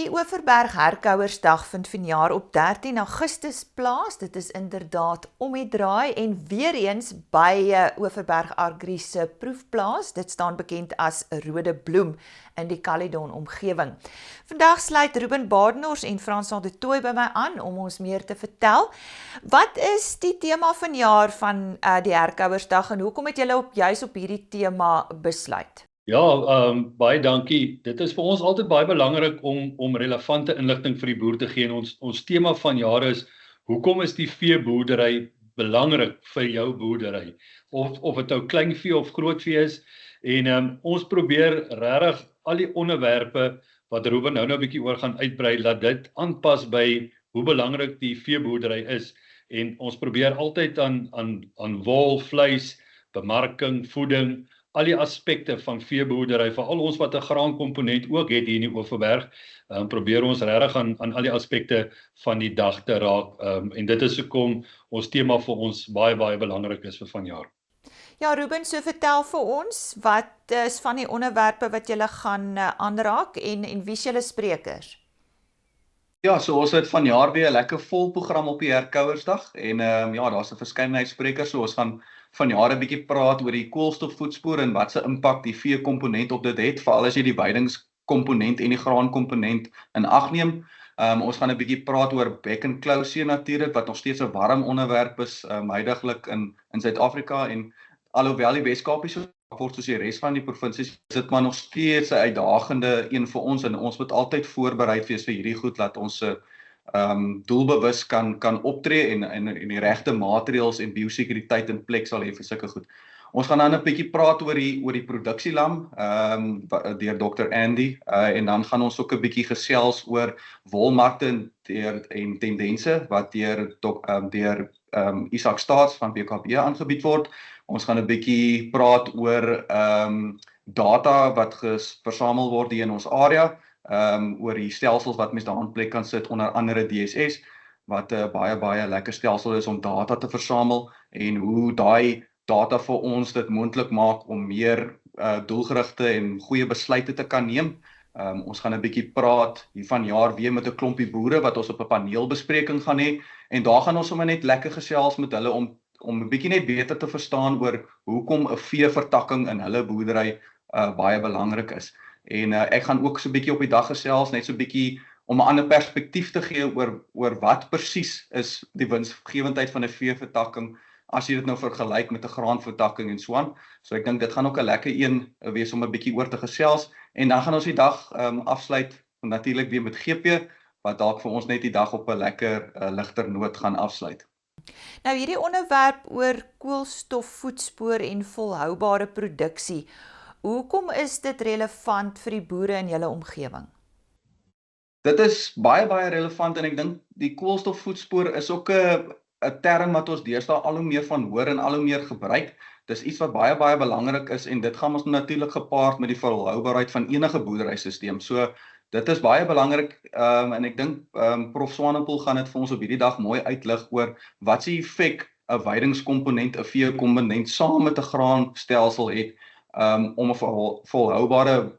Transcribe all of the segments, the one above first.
Die Oeverberg Herkouersdag vind vanjaar op 13 Augustus plaas. Dit is inderdaad om die draai en weer eens by Oeverberg Agri se proefplaas. Dit staan bekend as Rode Bloem in die Caledon omgewing. Vandag sluit Ruben Badenhorst en Fransal de Tooy by my aan om ons meer te vertel. Wat is die tema vanjaar van die Herkouersdag en hoekom het julle juis op hierdie tema besluit? Ja, baie dankie. Dit is vir ons altyd baie belangrik om relevante inligting vir die boer te gee. En ons tema van jare is, hoekom is die veeboerdery belangrik vir jou boerdery? Of dit nou kleinvee of grootvee is. En ons probeer regtig al die onderwerpe wat Ruben nou 'n bietjie oor gaan uitbrei, laat dit aanpas by hoe belangrik die veeboerdery is. En ons probeer altyd aan wol, vleis, bemarking, voeding, al die aspekte van veeboerdery, veral ons wat 'n graankomponent ook het hier in die Oeverberg, probeer ons regtig aan al die aspekte van die dag te raak. En dit is hoekom ons tema vir ons baie belangrik is vir vanjaar. Ja, Ruben, so vertel vir ons, wat is van die onderwerpe wat julle gaan aanraak en wie is julle sprekers? Ja, so ons het vanjaar weer 'n lekker vol program op die Herkouersdag en ja, daar's 'n verskeidenheid sprekers, so ons gaan vanjaar 'n bietjie praat oor die koolstofvoetspoor en wat se impak die veekomponent op dit het, veral as jy die weidingskomponent en die graankomponent in ag neem. Ons gaan 'n bietjie praat oor bek en klousee natuurlik, wat nog steeds 'n warm onderwerp is, huidiglik in Suid-Afrika, en alhoewel die Wes-Kaap so word soos die res van die provinsies, is dit maar nog steeds 'n uitdagende een vir ons, en ons moet altyd voorbereid wees vir hierdie goed, laat ons doelbewus kan optree en die regte maatreëls en biosekuriteit in plek sal hê vir sulke goed. Ons gaan dan 'n bietjie praat oor die produksielam deur Dr. Andy, en dan gaan ons ook 'n bietjie gesels oor wolmarkte en tendense wat deur Isak Staats van BKB aangebied word. Ons gaan 'n bietjie praat oor data wat versamel word hier in ons area, oor die stelsels wat mens daar in plek kan sit, onder andere DSS, wat 'n baie lekker stelsel is om data te versamel, en hoe daai data vir ons dit moontlik maak om meer doelgerigte en goeie besluite te kan neem. Ons gaan 'n bietjie praat hier vanjaar weer met 'n klompie boere wat ons op 'n paneelbespreking gaan hê, en daar gaan ons sommer net lekker gesels met hulle om 'n bietjie net beter te verstaan oor hoekom 'n veevertakking in hulle boerdery baie belangrik is. En ek gaan ook so 'n bietjie op die dag gesels, net so 'n bietjie om 'n ander perspektief te gee oor wat presies is die winsgewendheid van 'n veevertakking, as jy dit nou vergelyk met 'n graanvertakking en so aan. So ek dink dit gaan ook 'n lekker een wees om 'n bietjie oor te gesels, en dan gaan ons die dag afsluit natuurlik weer met GP, wat dalk vir ons net die dag op 'n lekker ligter noot gaan afsluit. Nou, hierdie onderwerp oor koolstofvoetspoor en volhoubare produksie, hoekom is dit relevant vir die boere in julle omgewing? Dit is baie relevant, en ek dink die koolstofvoetspoor is ook 'n term wat ons deesdae al hoe meer van hoor en al hoe meer gebruik. Dis iets wat baie belangrik is, en dit gaan ons natuurlik gepaard met die volhoubaarheid van enige boerderysisteem. So dit is baie belangrik, en ek dink Prof Swanepoel gaan dit vir ons op hierdie dag mooi uitlig oor wat se effek 'n weidingskomponent, 'n veekomponent saam met 'n graanstelsel het, om 'n volhoubare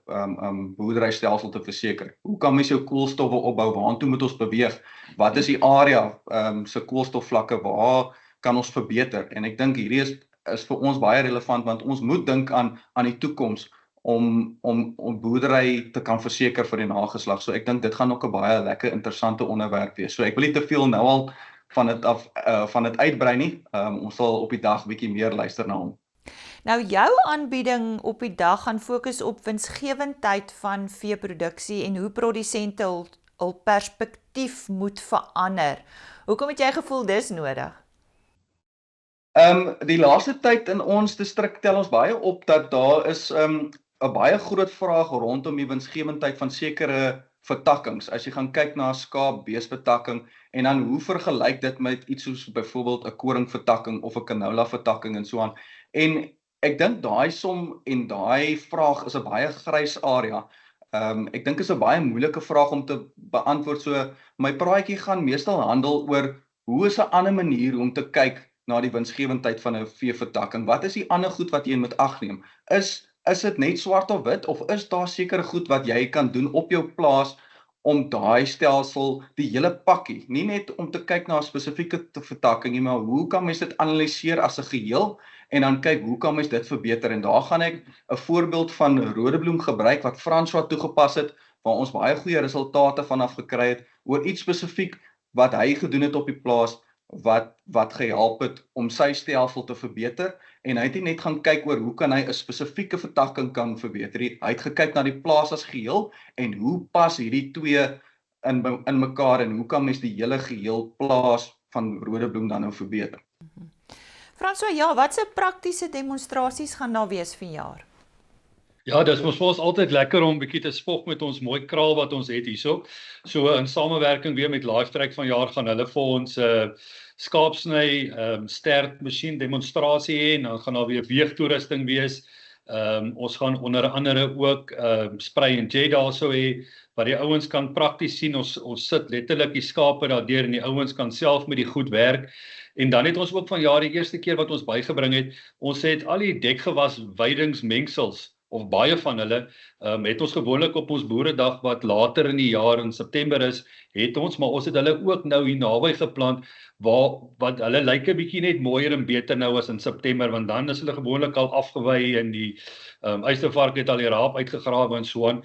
boerderystelsel te verseker. Hoe kan mens jou koolstowwe opbou? Waartoe moet ons beweeg? Wat is die area se koolstofvlakke? Waar kan ons verbeter? En ek dink hierdie is vir ons baie relevant, want ons moet dink aan die toekoms om boerdery te kan verseker vir die nageslag. So ek dink dit gaan ook 'n baie lekker interessante onderwerp wees. So ek wil nie te veel nou al van dit uitbrei nie. Ons sal op die dag bietjie meer luister na hom. Nou, jou aanbieding op die dag gaan fokus op winsgewendheid van veeproduksie en hoe produsente hul perspektief moet verander. Hoekom het jy gevoel dis nodig? Die laaste tyd in ons distrik tel ons baie op dat daar is 'n baie groot vraag rondom die winsgewendheid van sekere vertakkings. As jy gaan kyk na 'n skaap-beesvertakking, en dan hoe vergelyk dit met iets soos byvoorbeeld 'n koringvertakking of 'n canola vertakking en so aan. En ek dink daai som en daai vraag is 'n baie grys area. Ek dink is 'n baie moeilike vraag om te beantwoord. So my praatjie gaan meestal handel oor hoe is 'n ander manier om te kyk na die winsgewendheid van 'n veevertakking. Wat is die ander goed wat jy moet ag neem? Is dit net swart of wit, of is daar sekere goed wat jy kan doen op jou plaas om daai stelsel, die hele pakkie, nie net om te kyk na 'n spesifieke vertakking nie, maar hoe kan mens dit analiseer as 'n geheel en dan kyk hoe kan mens dit verbeter, en daar gaan ek 'n voorbeeld van Rodebloem gebruik wat François toegepas het, waar ons baie goeie resultate vanaf gekry het oor iets spesifiek wat hy gedoen het op die plaas wat gehelp het om sy stelsel te verbeter, en hy het nie net gaan kyk oor hoe kan hy 'n spesifieke vertakking kan verbeter nie, hy het gekyk na die plaas as geheel en hoe pas hierdie twee in mekaar en hoe kan mens die hele geheel plaas van Rodebloem dan nou verbeter. François, ja, watse praktiese demonstrasies gaan daar wees vanjaar? Ja, dis vir ons altyd lekker om 'n bietjie te spog met ons mooi kraal wat ons het hierso. So in samewerking weer met Lifetrack vanjaar gaan hulle vir ons skaapsny stert masjien demonstrasie hê en dan gaan daar weer weegtoerusting wees. Ons gaan onder andere ook spray en jet daarso hê waar die ouens kan prakties sien. Ons sit letterlik die skape daardeur en die ouens kan self met die goed werk. En dan het ons ook vanjaar die eerste keer wat ons bygebring het, ons het al die dekgewas weidingsmengsels of baie van hulle het ons gewoonlik op ons boeredag wat later in die jaar in September is, het ons, maar ons het hulle ook nou hier naby geplant wat hulle lyk 'n bietjie net mooier en beter nou as in September, want dan is hulle gewoonlik al afgewy en die uistervark het al die raap uitgegrawe en so aan.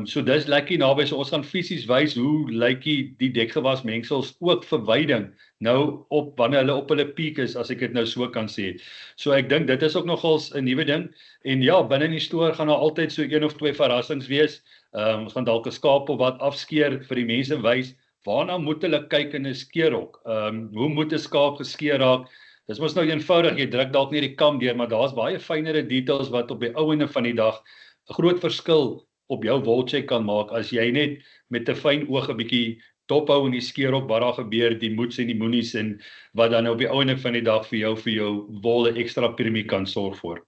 So dis lekker naby, so ons gaan fisies wys hoe lyk die dekgewas mengsels ook vir weiding nou op wanneer hulle op hulle piek is, as ek dit nou so kan sê. So ek dink dit is ook nogals 'n nuwe ding. En ja, binne in die stoor gaan daar altyd so 1 of 2 verrassings wees. Ons gaan dalk 'n skaap of wat afskeer vir die mense wys. Waarna moet hulle kyk in 'n skeerhok? Hoe moet 'n skaap geskeer raak? Dis mos nou eenvoudig, jy druk dalk nie die kam deur, maar daar's baie fynere details wat op die ou ende van die dag 'n groot verskil op jou wolcheck kan maak as jy net met 'n fyn oog 'n bietjie dophou in die skeerhok wat daar gebeur, die moets en die moenies en wat dan op die ou ende van die dag vir jou wol 'n ekstra premie kan sorg vir.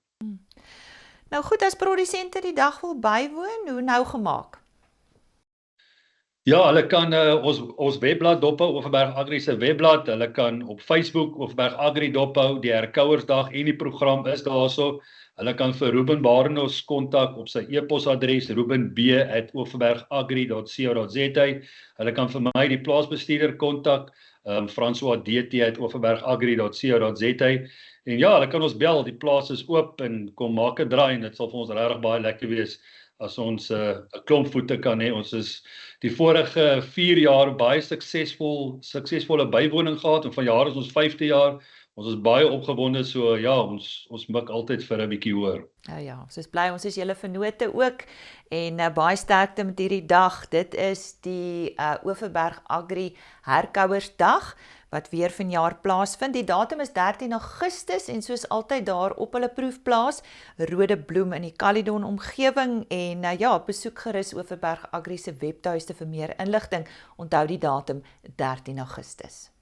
Nou goed, as produsente die dag wil bywoon, hoe nou gemaak? Ja, hulle kan ons webblad dophou, Overberg Agri se webblad, hulle kan op Facebook Overberg Agri dophou, die herkouersdag en die program is daarso. Hulle kan vir Ruben Barenhorst kontak op sy e-posadres ruben.b@overbergagri.co.za. Hulle kan vir my die plaasbestuurder kontak, François dt@overbergagri.co.za. En ja, hulle kan ons bel, die plaas is oop en kom maak 'n draai en dit sal vir ons regtig baie lekker wees as ons 'n klomp voete kan hê. Ons is die vorige 4 jaar baie suksesvolle bywoning gehad en vanjaar is ons 5de jaar. Ons is baie opgewonde, so ja, ons mik altyd vir 'n bietjie hoor. Ja, ons is bly ons is julle vennote ook en baie sterkte met hierdie dag. Dit is die Overberg Agri Herkouersdag wat weer vanjaar plaasvind. Die datum is 13 Augustus en soos altyd daar op hulle proefplaas Rodebloem in die Caledon omgewing en ja, besoek gerus Overberg Agri se webtuiste vir meer inligting. Onthou die datum 13 Augustus.